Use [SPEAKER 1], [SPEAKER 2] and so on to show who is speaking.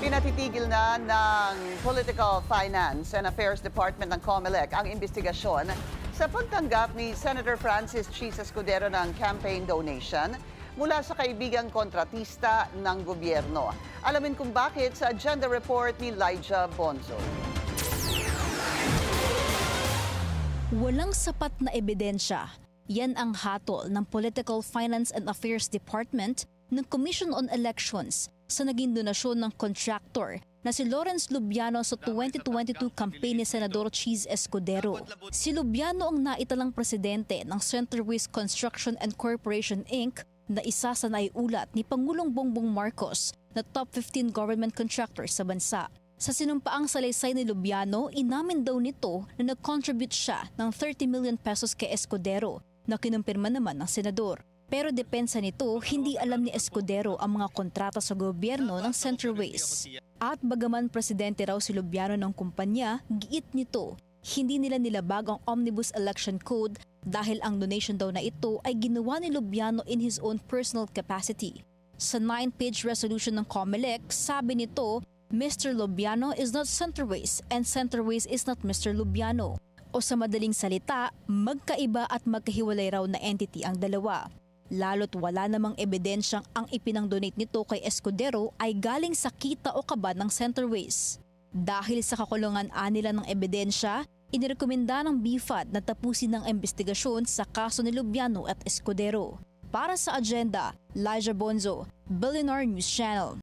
[SPEAKER 1] Pinatitigil na ng Political Finance and Affairs Department ng COMELEC ang investigasyon sa pagtanggap ni Senator Francis Chis Escudero ng campaign donation mula sa kaibigang kontratista ng gobyerno. Alamin kung bakit sa agenda report ni Elijah Bonzo.
[SPEAKER 2] Walang sapat na ebidensya. Yan ang hatol ng Political Finance and Affairs Department ng Commission on Elections sa naging donasyon ng contractor na si Lawrence Lubiano sa 2022 campaign ni Senador Chis Escudero. Si Lubiano ang naitalang presidente ng Centerways Construction and Corporation Inc. na isa sa naiulat ni Pangulong Bongbong Marcos na top 15 government contractor sa bansa. Sa sinumpaang salaysay ni Lubiano, inamin daw nito na nag-contribute siya ng 30 million pesos kay Escudero na kinumpirma naman ng senador. Pero depensa nito, hindi alam ni Escudero ang mga kontrata sa gobyerno ng Centerways. At bagaman presidente raw si Lubiano ng kumpanya, giit nito, hindi nila nilabag ang Omnibus Election Code dahil ang donation daw na ito ay ginawa ni Lubiano in his own personal capacity. Sa 9-page resolution ng COMELEC, sabi nito, Mr. Lubiano is not Centerways and Centerways is not Mr. Lubiano. O sa madaling salita, magkaiba at magkahiwalay raw na entity ang dalawa. Lalo't wala namang ebidensyang ang ipinang-donate nito kay Escudero ay galing sa kita o kaba ng Centerways. Dahil sa kakulungan nila ng ebidensya, inirekomenda ng BFAD na tapusin ang investigasyon sa kaso ni Lubiano at Escudero. Para sa agenda, Elijah Bonzo, Billionaire News Channel.